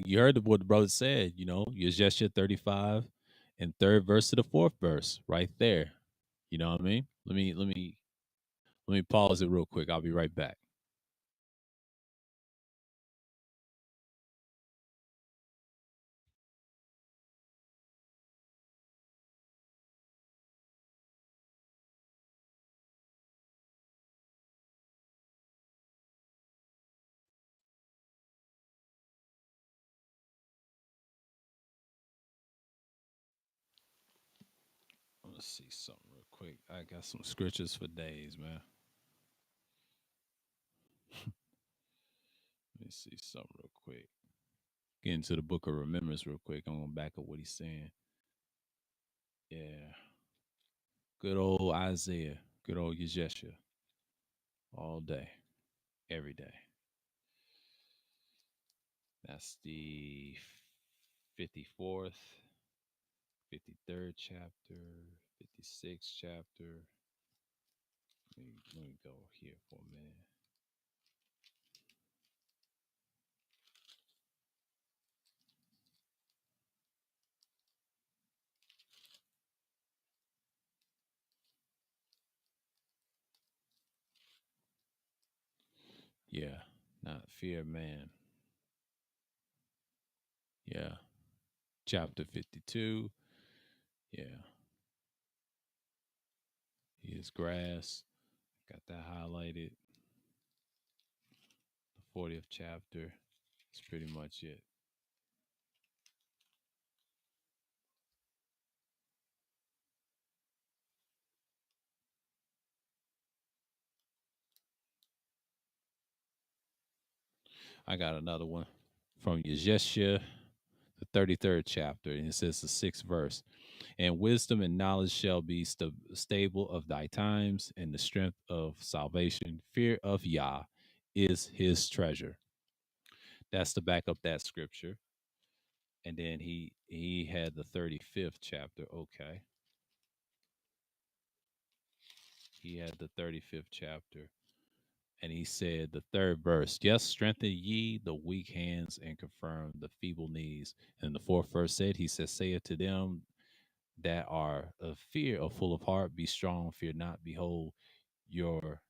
[SPEAKER 1] you heard what the brother said. Yeshua 35 and third verse to the fourth verse, right there. You know what I mean? Let me pause it real quick. I'll be right back. Let's see something real quick. I got some scriptures for days, man. Let me see something real quick. Get into the book of remembrance real quick. I'm going back up what he's saying. Yeah. Good old Isaiah. Good old Yeshua. All day. Every day. That's the 54th, 53rd chapter, 56th chapter. Let me go here for a minute. Yeah. Not fear man. Yeah. Chapter 52. Yeah. He is grass. Got that highlighted. The 40th chapter. That's pretty much it. I got another one from Yeshua, the 33rd chapter, and it says the 6th verse. And wisdom and knowledge shall be stable of thy times, and the strength of salvation. Fear of Yah is his treasure. That's to back up that scripture. And then he had the 35th chapter. Okay. He had the 35th chapter. And he said, the third verse, yes, strengthen ye the weak hands and confirm the feeble knees. And the fourth verse said, he said, say it to them that are of fear or full of heart, be strong, fear not. Behold, your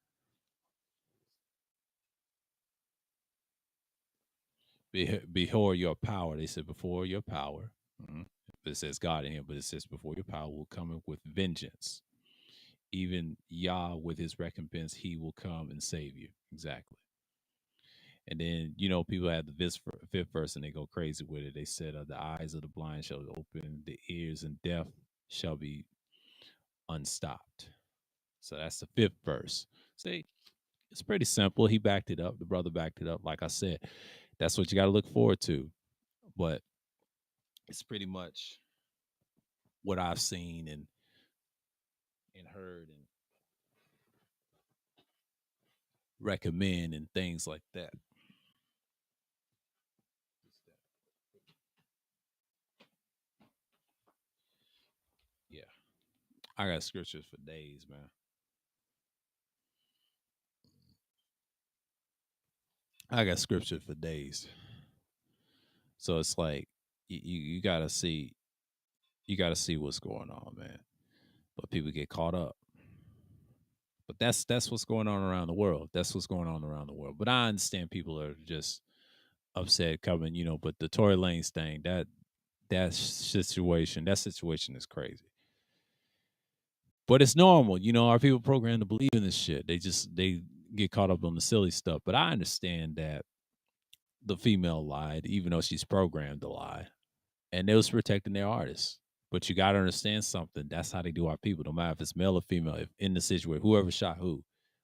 [SPEAKER 1] behold your power. They said before your power. Mhm. But it says God in here, but it says before your power will come with vengeance. Even Yah with his recompense, he will come and save you. Exactly. And then, people have the fifth verse and they go crazy with it. They said, the eyes of the blind shall be open, the ears and deaf shall be unstopped. So that's the fifth verse. See, it's pretty simple. He backed it up. The brother backed it up. Like I said, that's what you got to look forward to. But it's pretty much what I've seen and heard and recommend and things like that. Yeah. I got scriptures for days, man. I got scripture for days. So it's like you gotta see what's going on, man. But people get caught up. But that's what's going on around the world. That's what's going on around the world. But I understand people are just upset coming, but the Tory Lanez thing, that situation is crazy. But it's normal, our people programmed to believe in this shit. They get caught up on the silly stuff. But I understand that the female lied, even though she's programmed to lie. And they was protecting their artists. But you got to understand something. That's how they do our people. No matter if it's male or female, if in the situation, whoever shot who,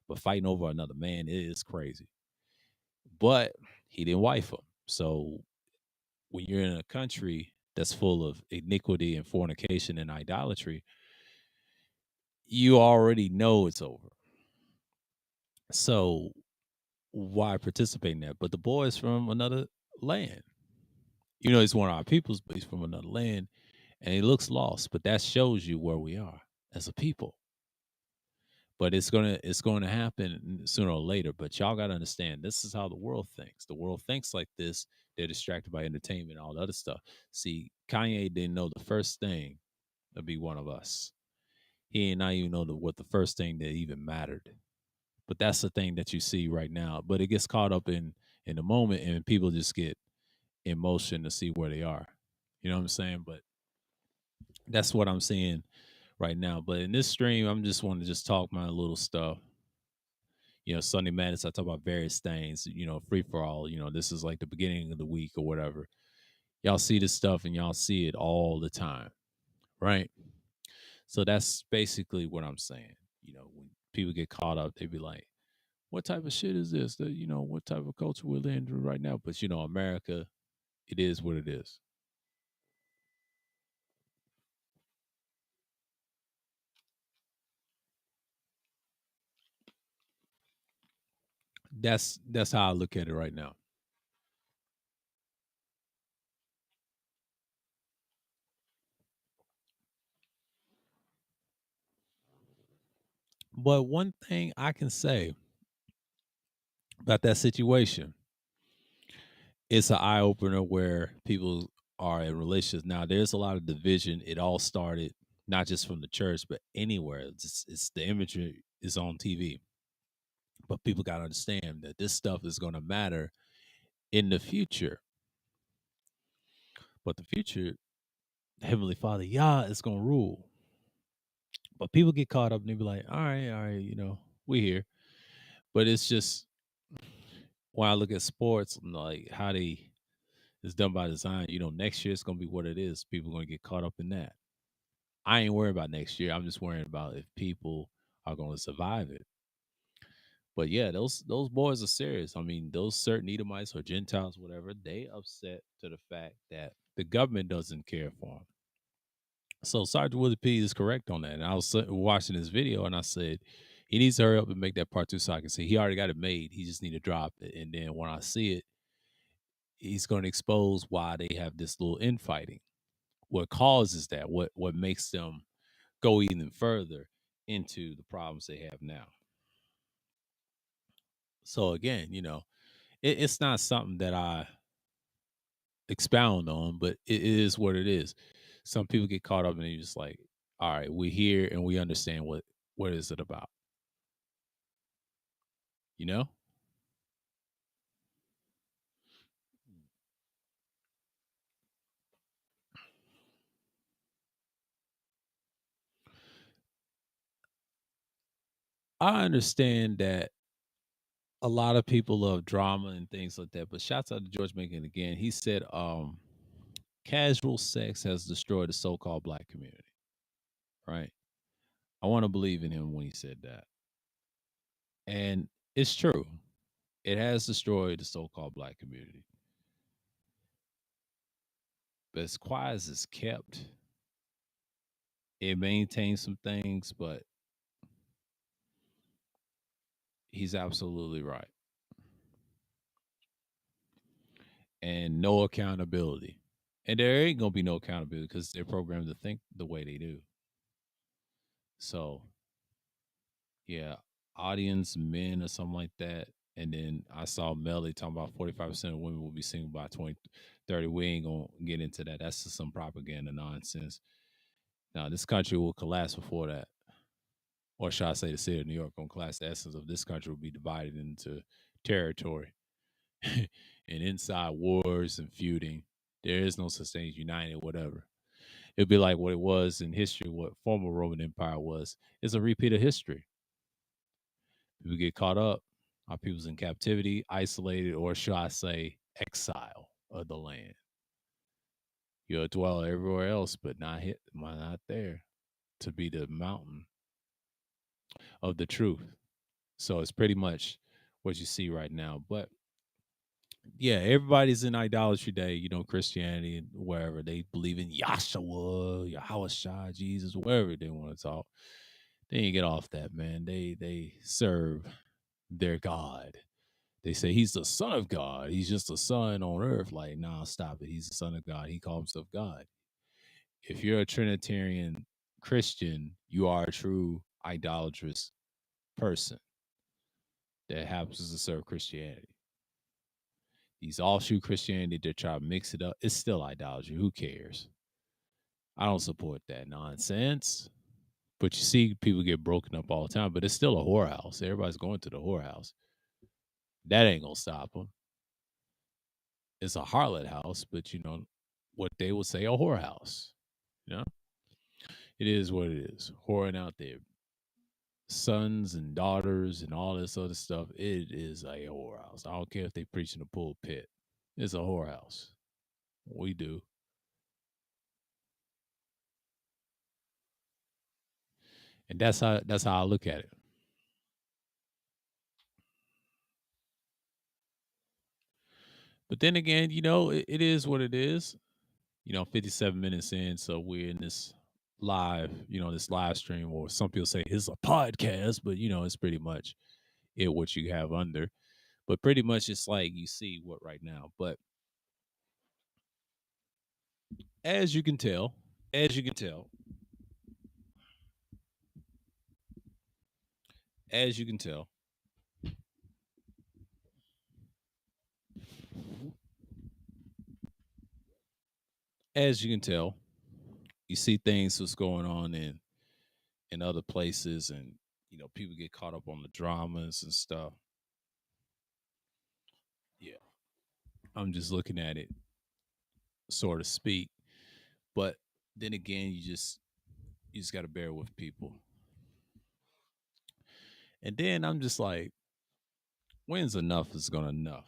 [SPEAKER 1] but fighting over another man is crazy. But he didn't wife him. So when you're in a country that's full of iniquity and fornication and idolatry, you already know it's over. So why participate in that? But the boy is from another land. He's one of our peoples, but he's from another land and he looks lost. But that shows you where we are as a people. But it's gonna happen sooner or later. But y'all gotta understand this is how the world thinks. The world thinks like this. They're distracted by entertainment and all the other stuff. See, Kanye didn't know the first thing to be one of us. He did not even know what the first thing that even mattered. But that's the thing that you see right now. But it gets caught up in the moment, and people just get emotion to see where they are. You know what I'm saying? But that's what I'm seeing right now. But in this stream, I'm just want to just talk my little stuff. Sunday Madness, I talk about various things, free for all. This is like the beginning of the week or whatever. Y'all see this stuff and y'all see it all the time, right? So that's basically what I'm saying. When people get caught up, they be like, what type of shit is this? What type of culture we're in right now? But America, it is what it is. That's how I look at it right now. But one thing I can say about that situation, it's an eye opener where people are in relationships. Now, there's a lot of division. It all started not just from the church, but anywhere. It's the imagery is on TV. But people got to understand that this stuff is going to matter in the future. But the future, Heavenly Father, Yah is going to rule. But people get caught up and they be like, all right, we here. But it's just when I look at sports, like how they it's done by design, next year it's gonna be what it is. People gonna get caught up in that. I ain't worried about next year. I'm just worrying about if people are gonna survive it. But yeah, those boys are serious. I mean, those certain Edomites or Gentiles, whatever, they upset to the fact that the government doesn't care for them. So Sergeant Willie P is correct on that. And I was watching this video and I said, he needs to hurry up and make that part two so I can see. He already got it made. He just need to drop it. And then when I see it, he's going to expose why they have this little infighting. What causes that? What makes them go even further into the problems they have now? So again, it's not something that I expound on, but it is what it is. Some people get caught up and you're just like, all right, we're here and we understand what is it about, you know? I understand that a lot of people love drama and things like that, but shouts out to George Macon again. He said, casual sex has destroyed the so-called black community. Right? I want to believe in him when he said that, and it's true. It has destroyed the so-called black community. But as quiet as it's kept, it maintains some things. But he's absolutely right, and no accountability. And there ain't gonna be no accountability because they're programmed to think the way they do. So yeah, audience men or something like that. And then I saw Melly talking about 45% of women will be single by 2030. We ain't gonna get into that. That's just some propaganda nonsense. Now this country will collapse before that. Or should I say the city of New York gonna collapse. The essence of this country will be divided into territory and inside wars and feuding. There is no such thing as united, whatever. It'd be like what it was in history, what former Roman Empire was. It's a repeat of history. People get caught up. Our people's in captivity, isolated, or should I say, exile of the land. You'll dwell everywhere else, but not there to be the mountain of the truth. So it's pretty much what you see right now. But yeah, everybody's in idolatry day, Christianity and wherever they believe in Yahshua, Yahweh Jesus, wherever they want to talk. They ain't get off that, man. They serve their God. They say he's the son of God. He's just a son on earth. Like, nah, stop it. He's the son of God. He calls himself God. If you're a Trinitarian Christian, you are a true idolatrous person that happens to serve Christianity. These offshoot Christianity, they try to mix it up. It's still idolatry. Who cares? I don't support that nonsense. But you see people get broken up all the time, but it's still a whorehouse. Everybody's going to the whorehouse. That ain't gonna stop them. It's a harlot house, but what they would say a whorehouse. You know, it is what it is. Whoring out their sons and daughters and all this other stuff. It is a whorehouse. I don't care if they preach in the pulpit. It's a whorehouse. We do. And that's how I look at it. But then again, it is what it is. 57 minutes in, so we're in this this live stream, or some people say it's a podcast, but it's pretty much what you have under. But pretty much it's like you see what right now. But as you can tell, as you can tell, as you can tell, as you can tell, you see things what's going on in other places, and people get caught up on the dramas and stuff. Yeah, I'm just looking at it, so to speak. But then again, you just got to bear with people. And then I'm just like, when's enough is gonna enough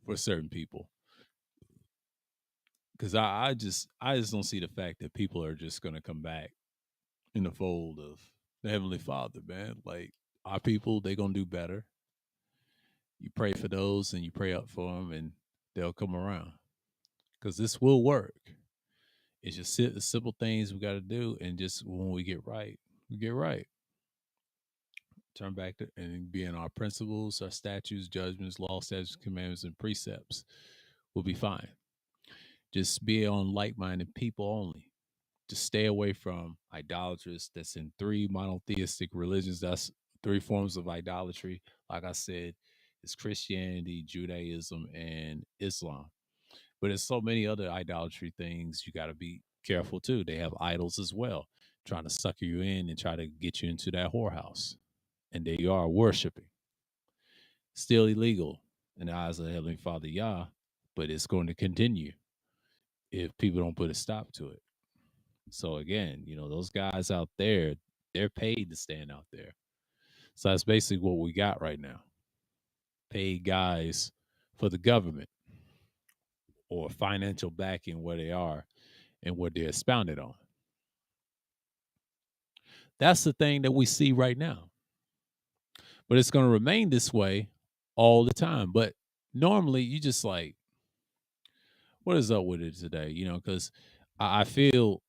[SPEAKER 1] for certain people? Because I just don't see the fact that people are just gonna come back in the fold of the Heavenly Father, man. Like, our people, they gonna do better. You pray for those and you pray up for them, and they'll come around. Because this will work. It's just simple things we got to do, and just when we get right, we get right. Turn back to and be in our principles, our statutes, judgments, law, statutes, commandments, and precepts. We'll be fine. Just be on like-minded people only. Just stay away from idolatrous. That's in three monotheistic religions. That's three forms of idolatry. Like I said, it's Christianity, Judaism, and Islam. But there's so many other idolatry things you got to be careful too. They have idols as well, trying to sucker you in and try to get you into that whorehouse. And they are worshiping. Still illegal in the eyes of the Heavenly Father Yah, but it's going to continue if people don't put a stop to it. So again, those guys out there, they're paid to stand out there. So that's basically what we got right now. Paid guys for the government, or financial backing where they are and what they're expounded on. That's the thing that we see right now. But it's going to remain this way all the time. But normally you just like, what is up with it today? Because I feel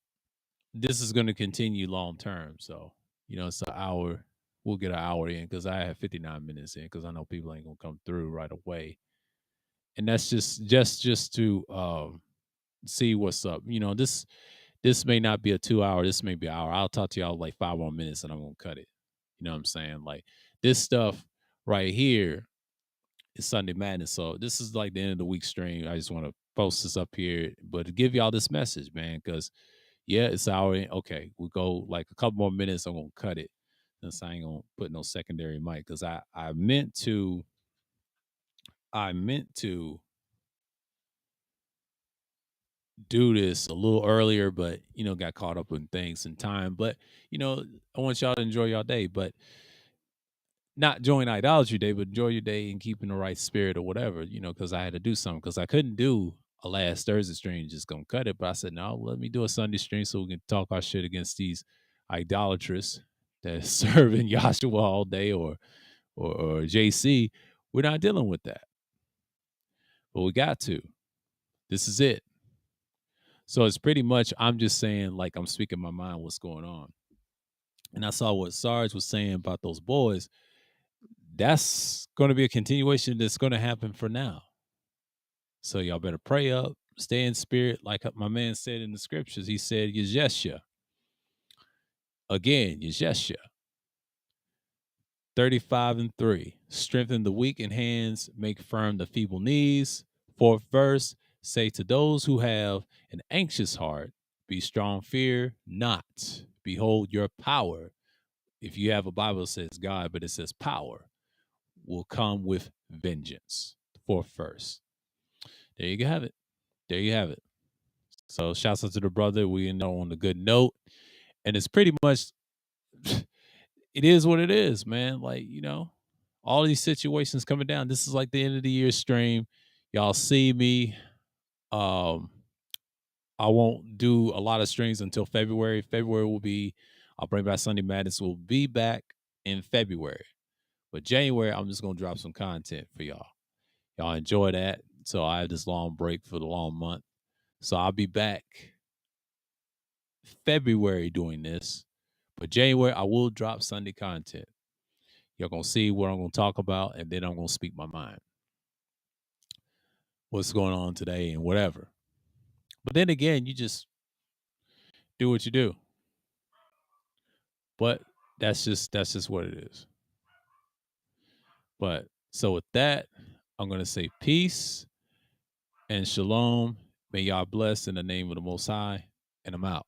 [SPEAKER 1] this is going to continue long term. So, it's an hour. We'll get an hour in because I have 59 minutes in because I know people ain't going to come through right away. And that's just to see what's up. This may not be a 2 hour. This may be an hour. I'll talk to y'all like 5 more minutes and I'm going to cut it. You know what I'm saying? Like, this stuff right here is Sunday Madness. So this is like the end of the week stream. I just want to post this up here, but to give y'all this message, man, because yeah, it's hour in. Okay, we'll go like a couple more minutes. I'm gonna cut it since I ain't gonna put no secondary mic because I meant to do this a little earlier, but got caught up in things and time. But I want y'all to enjoy y'all day, but not join idolatry day, but enjoy your day and keeping the right spirit or whatever, because I had to do something because I couldn't do a last Thursday stream, just gonna cut it. But I said, no, let me do a Sunday stream so we can talk our shit against these idolatrous that serving Yahshua all day or JC. We're not dealing with that. But we got to. This is it. So it's pretty much I'm just saying, like, I'm speaking my mind what's going on. And I saw what Sarge was saying about those boys. That's going to be a continuation that's going to happen for now. So y'all better pray up, stay in spirit, like my man said in the scriptures. He said, Yeshua. Again, Yeshua. 35:3. Strengthen the weak in hands, make firm the feeble knees. Fourth verse, say to those who have an anxious heart, be strong, fear not. Behold, your power. If you have a Bible that says God, but it says power, will come with vengeance. Fourth verse. There you have it. There you have it. So shouts out to the brother. We know on a good note. And it's pretty much it is what it is, man. Like, all these situations coming down. This is like the end of the year stream. Y'all see me. Um, I won't do a lot of streams until February. February will be, I'll bring back Sunday Madness. We'll be back in February. But January, I'm just gonna drop some content for y'all. Y'all enjoy that. So I have this long break for the long month. So I'll be back February doing this. But January, I will drop Sunday content. You're gonna see what I'm gonna talk about, and then I'm gonna speak my mind. What's going on today and whatever. But then again, you just do what you do. But that's just what it is. But so with that, I'm gonna say peace and shalom. May y'all bless in the name of the Most High, and I'm out.